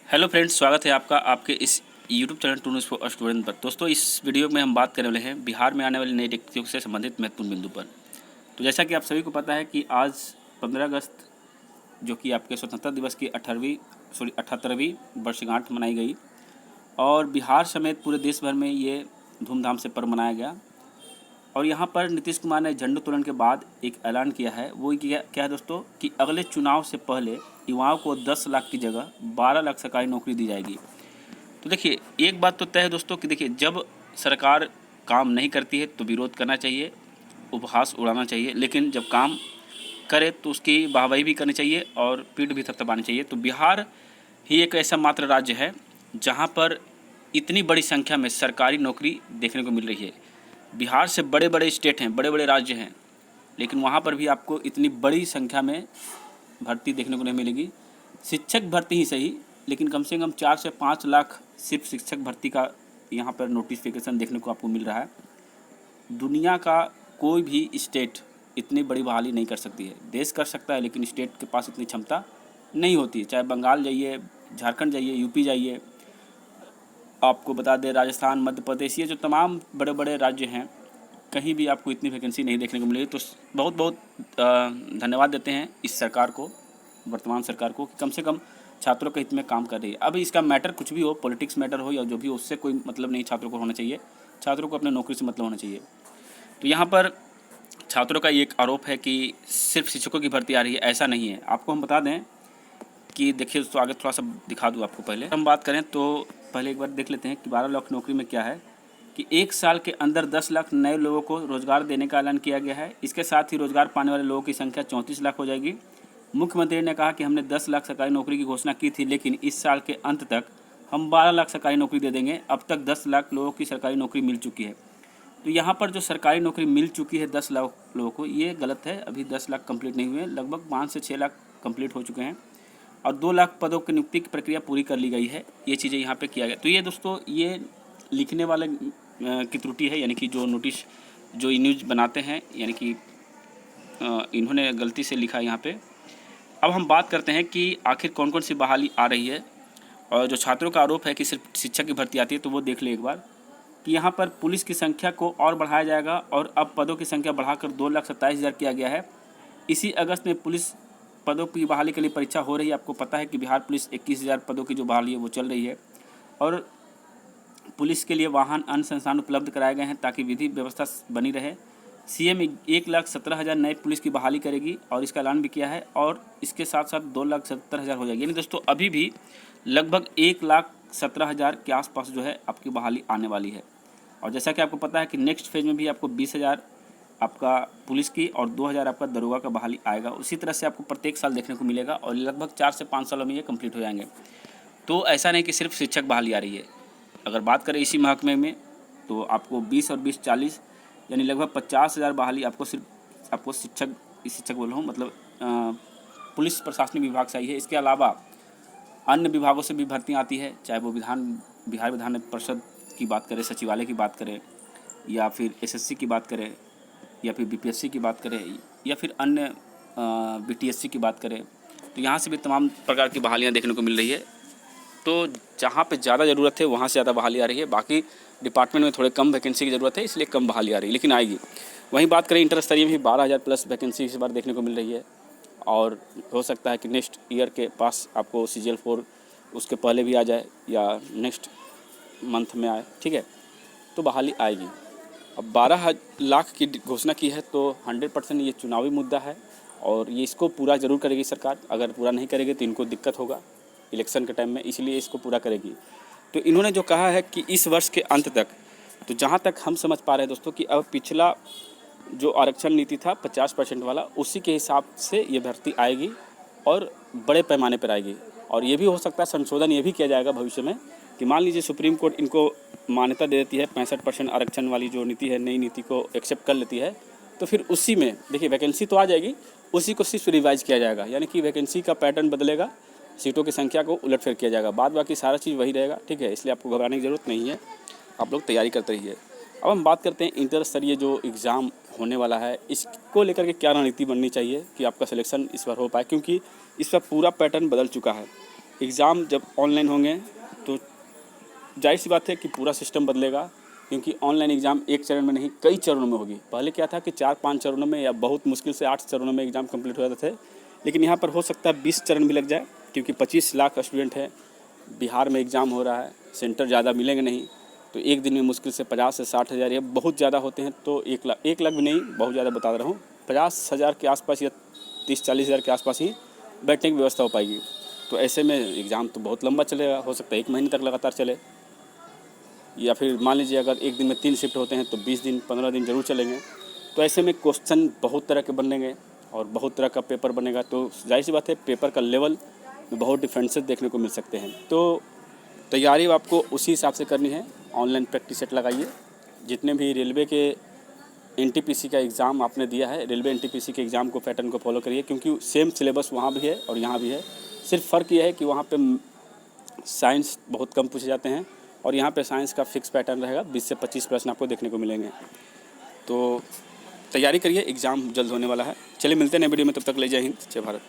Hello friends, स्वागत है आपका आपके इस YouTube channel to news for student पर। दोस्तों, इस वीडियो में हम बात करने वाले हैं बिहार में आने वाली नई रिक्तियों से संबंधित महत्वपूर्ण बिंदु पर। तो जैसा कि आप सभी को पता है कि आज 15 अगस्त जो कि आपके स्वतंत्रता दिवस की 78वीं वर्षगांठ मनाई गई और बिहार समेत पूरे देश भर में ये धूमधाम से पर्व मनाया गया। और यहाँ पर नीतीश कुमार ने झंडोत्तोलन के बाद एक ऐलान किया है। वो क्या है दोस्तों कि अगले चुनाव से पहले युवाओं को 10 लाख की जगह 12 लाख सरकारी नौकरी दी जाएगी। तो देखिए, एक बात तो तय है दोस्तों कि देखिए, जब सरकार काम नहीं करती है तो विरोध करना चाहिए, उपहास उड़ाना चाहिए, लेकिन जब काम करे तो उसकी वाहवाही भी करनी चाहिए और पीठ भी थपथपानी चाहिए। तो बिहार ही एक ऐसा मात्र राज्य है जहाँ पर इतनी बड़ी संख्या में सरकारी नौकरी देखने को मिल रही है। बिहार से बड़े बड़े स्टेट हैं, बड़े बड़े राज्य हैं, लेकिन वहाँ पर भी आपको इतनी बड़ी संख्या में भर्ती देखने को नहीं मिलेगी। शिक्षक भर्ती ही सही, लेकिन कम से कम 4 से 5 लाख सिर्फ शिक्षक भर्ती का यहाँ पर नोटिफिकेशन देखने को आपको मिल रहा है। दुनिया का कोई भी स्टेट इतनी बड़ी बहाली नहीं कर सकती है। देश कर सकता है, लेकिन स्टेट के पास इतनी क्षमता नहीं होती है। चाहे बंगाल जाइए, झारखंड जाइए, यूपी जाइए, आपको बता दें राजस्थान, मध्य प्रदेश, ये जो तमाम बड़े बड़े राज्य हैं, कहीं भी आपको इतनी वैकेंसी नहीं देखने को मिलेगी। तो बहुत बहुत धन्यवाद देते हैं इस सरकार को, वर्तमान सरकार को, कि कम से कम छात्रों के हित में काम कर रही है। अब इसका मैटर कुछ भी हो, पॉलिटिक्स मैटर हो या जो भी हो, उससे कोई मतलब नहीं छात्रों को होना चाहिए। छात्रों को अपने नौकरी से मतलब होना चाहिए। तो यहाँ पर छात्रों का एक आरोप है कि सिर्फ शिक्षकों की भर्ती आ रही है। ऐसा नहीं है। आपको हम बता दें कि देखिए, तो आगे थोड़ा सा दिखा दूँ आपको। पहले हम बात करें तो पहले एक बार देख लेते हैं कि 12 लाख नौकरी में क्या है कि 1 साल के अंदर 10 लाख नए लोगों को रोज़गार देने का ऐलान किया गया है। इसके साथ ही रोज़गार पाने वाले लोगों की संख्या 34 लाख हो जाएगी। मुख्यमंत्री ने कहा कि हमने 10 लाख सरकारी नौकरी की घोषणा की थी, लेकिन इस साल के अंत तक हम 12 लाख सरकारी नौकरी दे देंगे। अब तक 10 लाख लोगों की सरकारी नौकरी मिल चुकी है। तो यहाँ पर जो सरकारी नौकरी मिल चुकी है 10 लाख लोगों को, ये गलत है। अभी 10 लाख कंप्लीट नहीं हुए, लगभग 5 से 6 लाख कंप्लीट हो चुके हैं और 2 लाख पदों की नियुक्ति की प्रक्रिया पूरी कर ली गई है। ये चीज़ें यहाँ पे किया गया। तो ये दोस्तों, ये लिखने वाले की त्रुटि है, यानी कि जो नोटिस जो न्यूज़ बनाते हैं, यानी कि इन्होंने गलती से लिखा यहाँ पे। अब हम बात करते हैं कि आखिर कौन कौन सी बहाली आ रही है। और जो छात्रों का आरोप है कि सिर्फ शिक्षक की भर्ती आती है, तो वो देख ले एक बार कि यहाँ पर पुलिस की संख्या को और बढ़ाया जाएगा और अब पदों की संख्या बढ़ाकर 2,27,000 किया गया है। इसी अगस्त में पुलिस पदों की बहाली के लिए परीक्षा हो रही है। आपको पता है कि बिहार पुलिस 21,000 पदों की जो बहाली है वो चल रही है और पुलिस के लिए वाहन, अन्य संसाधन उपलब्ध कराए गए हैं ताकि विधि व्यवस्था बनी रहे। सीएम 1,17,000 नए पुलिस की बहाली करेगी और इसका ऐलान भी किया है और इसके साथ साथ 2,70,000 हो जाएगी। यानी दोस्तों, अभी भी लगभग 1,17,000 के आसपास जो है आपकी बहाली आने वाली है। और जैसा कि आपको पता है कि नेक्स्ट फेज में भी आपको 20,000 आपका पुलिस की और 2,000 आपका दरोगा का बहाली आएगा। उसी तरह से आपको प्रत्येक साल देखने को मिलेगा और लगभग 4 से 5 सालों में ये कंप्लीट हो जाएंगे। तो ऐसा नहीं कि सिर्फ शिक्षक बहाली आ रही है। अगर बात करें इसी महकमे में, तो आपको 20 और 20 40 यानी लगभग 50,000 बहाली आपको शिक्षक बोल रहा हूँ, मतलब पुलिस प्रशासनिक विभाग से आई है। इसके अलावा अन्य विभागों से भी भर्तियाँ आती है, चाहे वो बिहार विधान परिषद की बात करें, सचिवालय की बात करें, या फिर एसएससी की बात करें, या फिर बीपीएससी की बात करें, या फिर अन्य बीटीएससी की बात करें। तो यहाँ से भी तमाम प्रकार की बहालियाँ देखने को मिल रही है। तो जहाँ पे ज़्यादा ज़रूरत है वहाँ से ज़्यादा बहाली आ रही है। बाकी डिपार्टमेंट में थोड़े कम वैकेंसी की ज़रूरत है, इसलिए कम बहाली आ रही है, लेकिन आएगी। वहीं बात करें इंटर स्तरीय में भी 12,000 प्लस वैकेंसी इस बार देखने को मिल रही है और हो सकता है कि नेक्स्ट ईयर के पास आपको CGL 4 उसके पहले भी आ जाए या नेक्स्ट मंथ में आए, ठीक है। तो बहाली आएगी। अब 12 लाख की घोषणा की है तो 100% ये चुनावी मुद्दा है और ये इसको पूरा ज़रूर करेगी सरकार। अगर पूरा नहीं करेगी तो इनको दिक्कत होगा इलेक्शन के टाइम में, इसलिए इसको पूरा करेगी। तो इन्होंने जो कहा है कि इस वर्ष के अंत तक, तो जहाँ तक हम समझ पा रहे हैं दोस्तों कि अब पिछला जो आरक्षण नीति था 50% वाला, उसी के हिसाब से ये भर्ती आएगी और बड़े पैमाने पर आएगी। और ये भी हो सकता है संशोधन ये भी किया जाएगा भविष्य में कि मान लीजिए सुप्रीम कोर्ट इनको मान्यता दे देती है, 65% आरक्षण वाली जो नीति है, नई नीति को एक्सेप्ट कर लेती है, तो फिर उसी में देखिए वैकेंसी तो आ जाएगी, उसी को सिर्फ रिवाइज किया जाएगा। यानी कि वैकेंसी का पैटर्न बदलेगा, सीटों की संख्या को उलटफेर किया जाएगा, बाद बाकी सारा चीज़ वही रहेगा, ठीक है। इसलिए आपको घबराने की ज़रूरत नहीं है, आप लोग तैयारी करते रहिए। अब हम बात करते हैं इंटर स्तरीय जो एग्ज़ाम होने वाला है, इसको लेकर के क्या रणनीति बननी चाहिए कि आपका सिलेक्शन इस बार हो पाए, क्योंकि इस बार पूरा पैटर्न बदल चुका है। एग्ज़ाम जब ऑनलाइन होंगे तो जाहिर सी बात है कि पूरा सिस्टम बदलेगा, क्योंकि ऑनलाइन एग्ज़ाम एक चरण में नहीं कई चरणों में होगी। पहले क्या था कि 4-5 चरणों में या बहुत मुश्किल से 8 चरणों में एग्ज़ाम कंप्लीट हो जाते थे, लेकिन यहाँ पर हो सकता है 20 चरण भी लग जाए, क्योंकि 25 लाख स्टूडेंट है, बिहार में एग्ज़ाम हो रहा है, सेंटर ज़्यादा मिलेंगे नहीं, तो एक दिन में मुश्किल से 50 से 60 हज़ार या बहुत ज़्यादा होते हैं तो 1 लाख भी नहीं, बहुत ज़्यादा बता रहा हूँ, 50,000 के आसपास या 30-40 हज़ार के आसपास ही बैठने की व्यवस्था हो पाएगी। तो ऐसे में एग्ज़ाम तो बहुत लंबा चलेगा, हो सकता है 1 महीने तक लगातार चले, या फिर मान लीजिए अगर एक दिन में 3 शिफ्ट होते हैं तो 20 दिन 15 दिन ज़रूर चलेंगे। तो ऐसे में क्वेश्चन बहुत तरह के बनेंगे और बहुत तरह का पेपर बनेगा, तो जाहिर सी बात है पेपर का लेवल में बहुत डिफरेंसेस देखने को मिल सकते हैं। तो तैयारी आपको उसी हिसाब से करनी है, ऑनलाइन प्रैक्टिस सेट लगाइए। जितने भी रेलवे के एनटीपीसी का एग्ज़ाम आपने दिया है, रेलवे एनटीपीसी के एग्ज़ाम को पैटर्न को फॉलो करिए, क्योंकि सेम सिलेबस वहाँ भी है और यहाँ भी है। सिर्फ फ़र्क यह है कि वहाँ पे साइंस बहुत कम पूछे जाते हैं और यहाँ पे साइंस का फिक्स पैटर्न रहेगा, 20 से 25 प्रश्न आपको देखने को मिलेंगे। तो तैयारी करिए, एग्ज़ाम जल्द होने वाला है। चलिए मिलते हैं नए वीडियो में, तब तक ले जय हिंद, जय भारत।